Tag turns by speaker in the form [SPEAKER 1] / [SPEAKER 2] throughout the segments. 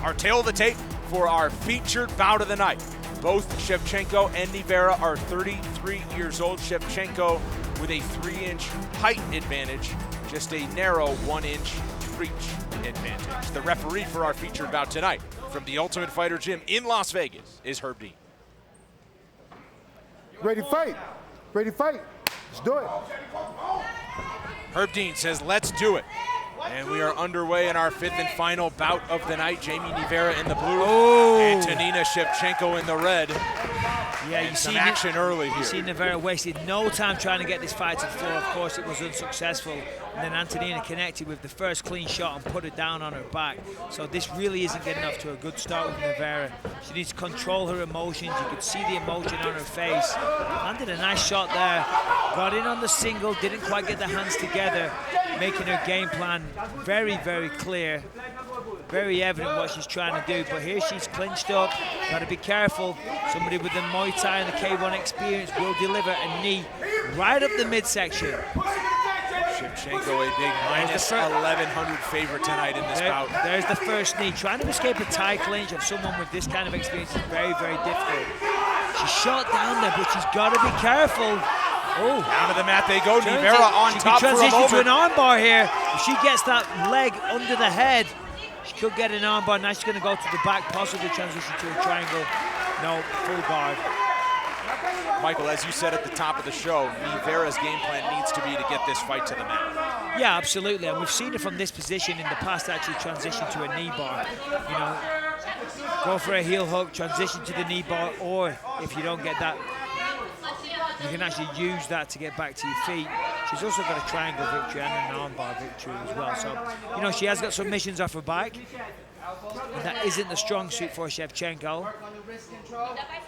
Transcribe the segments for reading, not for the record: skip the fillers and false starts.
[SPEAKER 1] our tail of the tape for our featured bout of the night. Both Shevchenko and Nivera are 33 years old. Shevchenko with a 3-inch height advantage, just a narrow 1-inch reach advantage. The referee for our featured bout tonight from the Ultimate Fighter Gym in Las Vegas is Herb Dean.
[SPEAKER 2] Ready to fight. Ready to fight. Let's do it.
[SPEAKER 1] Herb Dean says, let's do it. And we are underway in our 5th and final bout of the night. Jamie Nivera in the blue, Antonina Shevchenko in the red.
[SPEAKER 3] Yeah, you see
[SPEAKER 1] action early here.
[SPEAKER 3] You see Nivera wasted no time trying to get this fight to the floor. Of course, it was unsuccessful. And then Antonina connected with the first clean shot and put it down on her back. So this really isn't getting off to a good start with Nivera. She needs to control her emotions. You could see the emotion on her face. Landed a nice shot there. Got in on the single, didn't quite get the hands together, making her game plan very, very clear. Very evident what she's trying to do, but here she's clinched up. Got to be careful. Somebody with the Muay Thai and the K1 experience will deliver a knee right up the midsection.
[SPEAKER 1] Shevchenko, a big minus 1,100 favorite tonight in this bout.
[SPEAKER 3] There's the first knee. Trying to escape a Thai clinch of someone with this kind of experience is very, very difficult. She's shot down there, but she's got to be careful. Oh,
[SPEAKER 1] down to the mat they go. Nivera on top for a moment.
[SPEAKER 3] She can transition to an armbar here. If she gets that leg under the head, she could get an armbar. Now she's going to go to the back, possibly transition to a triangle. No, full guard.
[SPEAKER 1] Michael, as you said at the top of the show, Nivera's game plan needs to be to get this fight to the mat.
[SPEAKER 3] Yeah, absolutely. And we've seen it from this position in the past, actually transition to a knee bar. You know, go for a heel hook, transition to the knee bar, or if you don't get that, you can actually use that to get back to your feet. She's also got a triangle victory and an armbar victory as well. So, you know, she has got submissions off her back. And that isn't the strong suit for Shevchenko.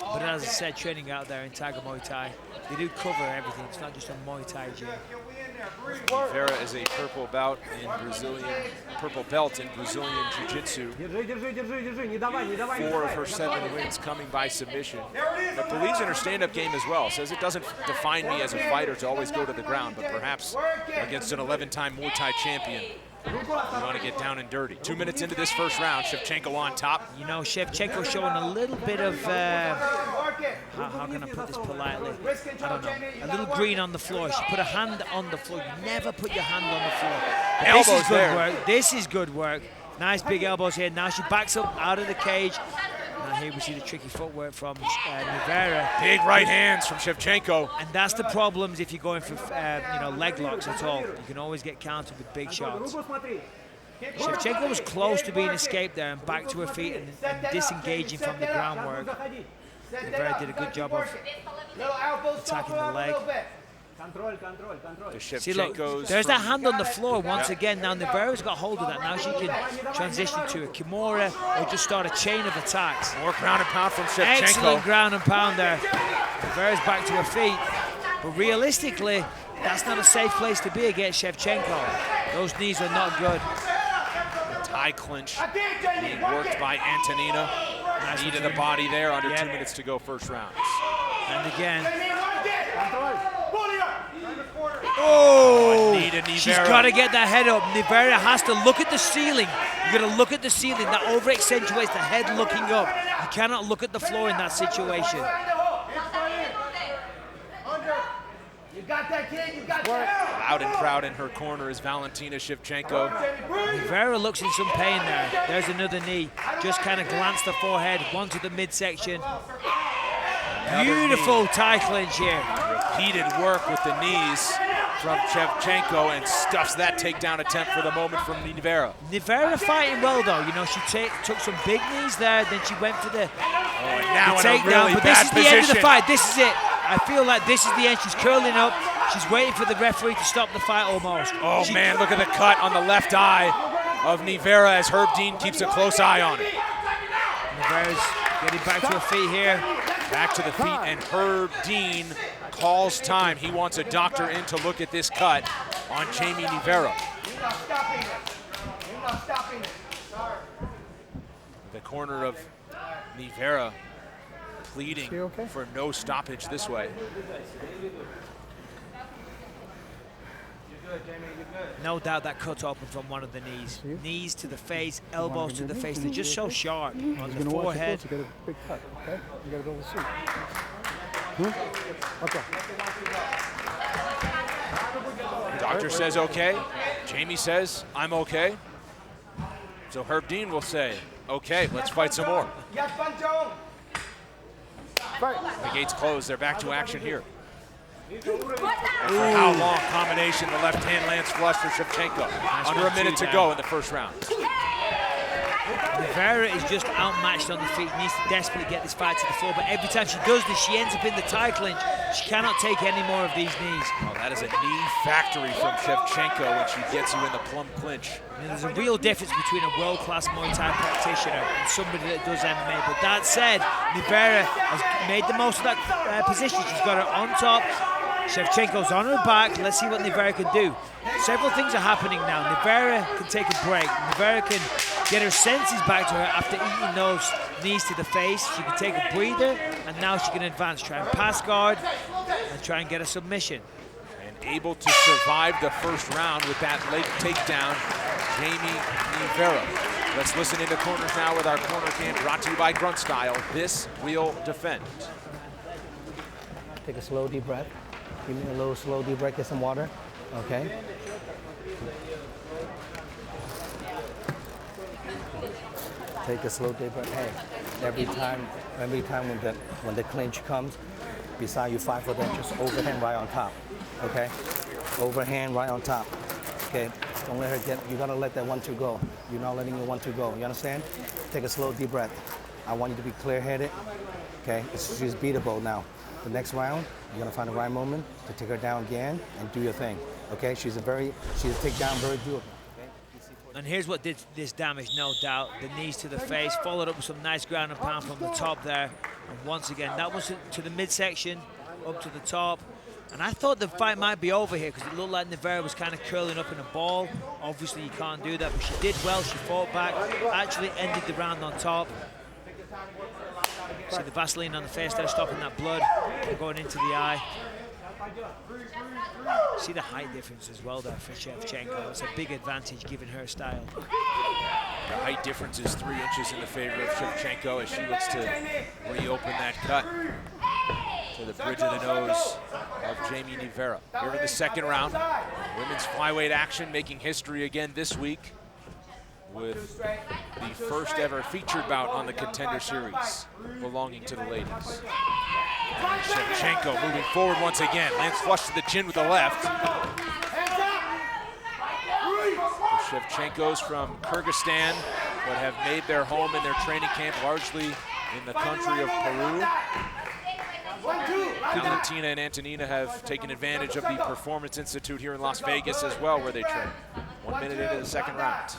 [SPEAKER 3] But as I said, training out there in Tiger Muay Thai, they do cover everything. It's not just a Muay Thai gym.
[SPEAKER 1] Nivera is a purple belt in Brazilian Jiu-Jitsu. 4 of her 7 wins coming by submission. But believes in her stand-up game as well. Says it doesn't define me as a fighter to always go to the ground, but perhaps against an 11-time Muay Thai champion, you want to get down and dirty. 2 minutes into this first round, Shevchenko on top.
[SPEAKER 3] You know, Shevchenko showing a little bit of, how can I put this politely? I don't know. A little green on the floor. She put a hand on the floor. You never put your hand on the floor. This is good work. This is good work. Nice big elbows here. Now she backs up out of the cage. Now here we see the tricky footwork from Nivera.
[SPEAKER 1] Big right hands from Shevchenko.
[SPEAKER 3] And that's the problems if you're going for you know, leg locks at all. You can always get countered with big shots. Shevchenko was close to being escaped there and back to her feet and disengaging from the groundwork. Nivera did a good job of attacking the leg.
[SPEAKER 1] See, look,
[SPEAKER 3] there's that hand on the floor once again. Now Nivera's got hold of that. Now she can transition to a Kimura or just start a chain of attacks.
[SPEAKER 1] More ground and pound from Shevchenko.
[SPEAKER 3] Excellent ground and pound there. Nivera's back to her feet. But realistically, that's not a safe place to be against Shevchenko. Those knees are not good.
[SPEAKER 1] Thai clinch being worked by Antonina. Nice knee to the body there, under 2 minutes to go first round.
[SPEAKER 3] And again.
[SPEAKER 1] Oh, knee to Nivera.
[SPEAKER 3] She's got to get that head up. Nivera has to look at the ceiling. You got to look at the ceiling. That over accentuates the head looking up. You cannot look at the floor in that situation.
[SPEAKER 1] Loud and proud in her corner is Valentina Shevchenko.
[SPEAKER 3] Nivera looks in some pain there. There's another knee. Just kind of glanced the forehead, one to the midsection. Beautiful Thai clinch here.
[SPEAKER 1] Repeated work with the knees from Shevchenko and stuffs that takedown attempt for the moment from Nivera.
[SPEAKER 3] Nivera fighting well though. You know, she took some big knees there, then she went for the
[SPEAKER 1] takedown.
[SPEAKER 3] But this is the end of the fight. This is it. I feel like this is the end. She's curling up. She's waiting for the referee to stop the fight almost.
[SPEAKER 1] Oh man, look at the cut on the left eye of Nivera as Herb Dean keeps a close eye on it.
[SPEAKER 3] Nivera's getting back to her feet here.
[SPEAKER 1] Back to the feet, and Herb Dean calls time. He wants a doctor in to look at this cut on Jamie Nivera. The corner of Nivera pleading for no stoppage this way.
[SPEAKER 3] No doubt that cut open from one of the knees. Knees to the face, elbows to the face. They're just so sharp on the forehead.
[SPEAKER 2] You get a big cut, okay? You got to be able to see. Okay.
[SPEAKER 1] The doctor says okay. Jamie says, I'm okay. So Herb Dean will say, okay, let's fight some more. The gates closed. They're back to action here. And for how long combination, the left hand lands flush for Shevchenko. Under a minute to go in the first round.
[SPEAKER 3] Rivera is just outmatched on the feet, needs to desperately get this fight to the floor, but every time she does this, she ends up in the tie clinch. She cannot take any more of these knees.
[SPEAKER 1] Oh, that is a knee factory from Shevchenko when she gets you in the plum clinch.
[SPEAKER 3] There's a real difference between a world-class Muay Thai practitioner and somebody that does MMA, but that said, Rivera has made the most of that position. She's got her on top. Shevchenko's on her back. Let's see what Rivera can do. Several things are happening now. Rivera can take a break. Rivera can get her senses back to her after eating those knees to the face. She can take a breather, and now she can advance, try and pass guard, and try and get a submission.
[SPEAKER 1] And able to survive the first round with that leg takedown, Jamie Rivera. Let's listen into corners now with our corner cam, brought to you by Grunt Style. This will defend.
[SPEAKER 4] Take a slow, deep breath. Give me a little slow, deep breath, get some water, okay? Take a slow, deep breath. Hey, every time when the clinch comes, beside you 5 foot, just overhand right on top, okay? Overhand right on top, okay? Don't let her get, you gotta let that 1-2 go. You're not letting your 1-2 go, you understand? Take a slow, deep breath. I want you to be clear-headed, okay? She's beatable now. The next round, you're gonna find the right moment to take her down again and do your thing. Okay, she's a takedown very doable. Okay?
[SPEAKER 3] And here's what did this damage, no doubt. The knees to the face, followed up with some nice ground and pound from the top there. And once again, that was to the midsection, up to the top. And I thought the fight might be over here because it looked like Rivera was kind of curling up in a ball. Obviously, you can't do that, but she did well. She fought back, actually ended the round on top. See the Vaseline on the face there, stopping that blood from going into the eye. See the height difference as well there for Shevchenko. It's a big advantage given her style.
[SPEAKER 1] The height difference is 3 inches in the favor of Shevchenko as she looks to reopen that cut to the bridge of the nose of Jamie Rivera. Here in the second round, women's flyweight action making history again this week with the first ever featured bout on the Contender Series belonging to the ladies. And Shevchenko moving forward once again, lands flush to the chin with the left. The Shevchenkos from Kyrgyzstan, but have made their home in their training camp largely in the country of Peru. Valentina and Antonina have taken advantage of the Performance Institute here in Las Vegas as well, where they train. 1 minute into the second round.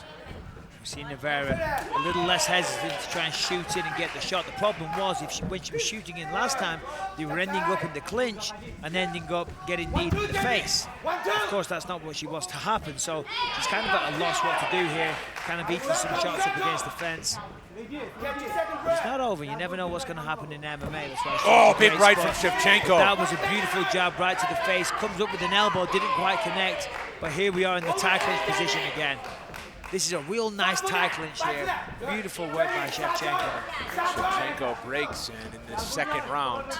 [SPEAKER 3] We've seen Rivera a little less hesitant to try and shoot in and get the shot. The problem was when she was shooting in last time, they were ending up in the clinch and ending up getting kneed in the face. Of course, that's not what she wants to happen, so she's kind of at a loss what to do here, kind of eating some shots up against the fence. But it's not over. You never know what's going to happen in MMA. That's why
[SPEAKER 1] big right from Shevchenko.
[SPEAKER 3] That was a beautiful jab right to the face. Comes up with an elbow, didn't quite connect, but here we are in the tie clinch position again. This is a real nice tie clinch here. Beautiful work by Shevchenko.
[SPEAKER 1] Shevchenko breaks, and in the second round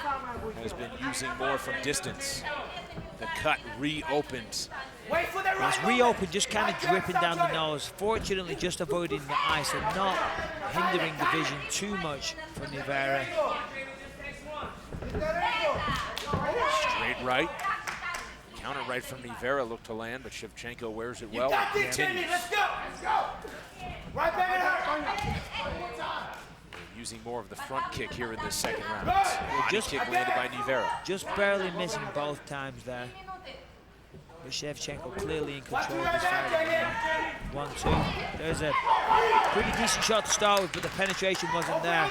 [SPEAKER 1] has been using more from distance. The cut reopens.
[SPEAKER 3] It's reopened, just kind of dripping down the nose. Fortunately, just avoiding the eye, so not hindering the vision too much for Rivera.
[SPEAKER 1] Straight right. Counter right from Rivera looked to land, but Shevchenko wears it well and continues.
[SPEAKER 2] Let's go. Right back at her.
[SPEAKER 1] Using more of the front kick here in this second round. Body kick landed by Rivera.
[SPEAKER 3] Just barely missing both times there. But Shevchenko clearly in control of this fight. 1-2. There's a pretty decent shot to start with, but the penetration wasn't there.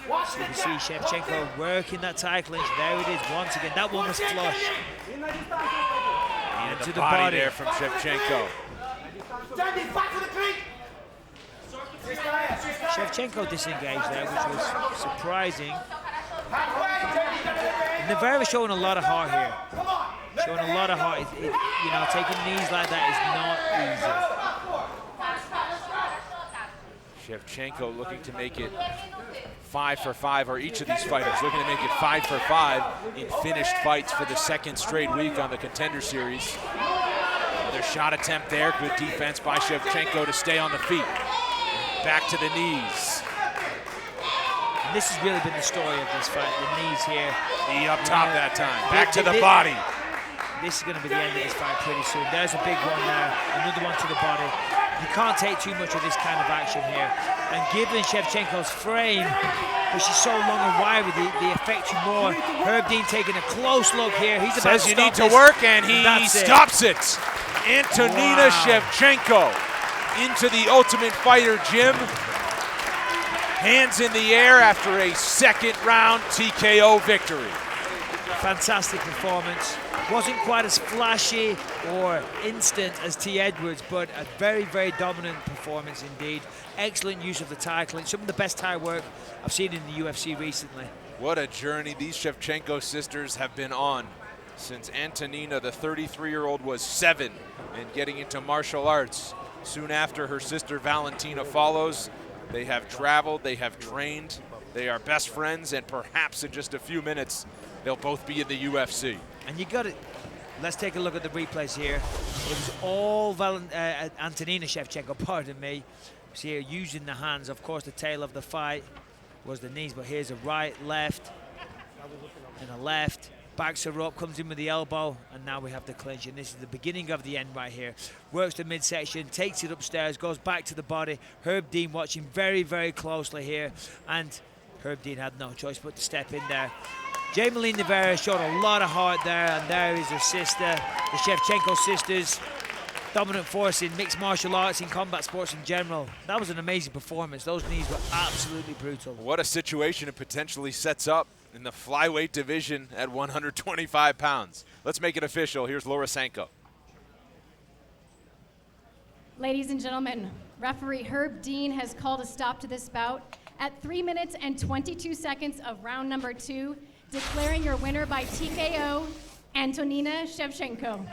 [SPEAKER 3] So you see Shevchenko working that tie clinch. There it is once again. That one was flush.
[SPEAKER 1] And to the body there from Shevchenko.
[SPEAKER 3] Shevchenko disengaged there, which was surprising. Rivera showing a lot of heart here. showing a lot of heart. You know, taking knees like that is not easy.
[SPEAKER 1] Shevchenko looking to make it 5 for 5, or each of these fighters looking to make it 5 for 5 in finished fights for the second straight week on the Contender Series. Another shot attempt there. Good defense by Shevchenko to stay on the feet. Back to the knees.
[SPEAKER 3] And this has really been the story of this fight, the knees here.
[SPEAKER 1] Knee up top that time. Back to the body.
[SPEAKER 3] This is going to be the end of this fight pretty soon. There's a big one there, another one to the body. You can't take too much of this kind of action here. And given Shevchenko's frame, but she's so long and wiry, they affect you more. Herb Dean taking a close look here. He's about
[SPEAKER 1] Says
[SPEAKER 3] to
[SPEAKER 1] you
[SPEAKER 3] stop
[SPEAKER 1] need to
[SPEAKER 3] this.
[SPEAKER 1] work, and he stops it. Antonina
[SPEAKER 3] Wow.
[SPEAKER 1] Shevchenko into the Ultimate Fighter gym. Hands in the air after a second round TKO victory.
[SPEAKER 3] Fantastic performance. Wasn't quite as flashy or instant as T. Edwards, but a very, very dominant performance indeed. Excellent use of the Thai clinch. Some of the best Thai work I've seen in the UFC recently.
[SPEAKER 1] What a journey these Shevchenko sisters have been on since Antonina, the 33-year-old, was 7 and getting into martial arts. Soon after, her sister Valentina follows. They have traveled, they have trained, they are best friends, and perhaps in just a few minutes, they'll both be in the UFC.
[SPEAKER 3] And you got it. Let's take a look at the replays here. It was all Antonina Shevchenko, pardon me. See here using the hands. Of course, the tail of the fight was the knees, but here's a right, left, and a left. Backs her up, comes in with the elbow, and now we have the clinch. And this is the beginning of the end right here. Works the midsection, takes it upstairs, goes back to the body. Herb Dean watching very, very closely here. And Herb Dean had no choice but to step in there. Jameline Rivera showed a lot of heart there, and there is her sister, the Shevchenko sisters. Dominant force in mixed martial arts, in combat sports in general. That was an amazing performance. Those knees were absolutely brutal.
[SPEAKER 1] What a situation it potentially sets up in the flyweight division at 125 pounds. Let's make it official. Here's Laura Sanko.
[SPEAKER 5] Ladies and gentlemen, referee Herb Dean has called a stop to this bout at 3 minutes and 22 seconds of round number 2, declaring your winner by TKO, Antonina Shevchenko.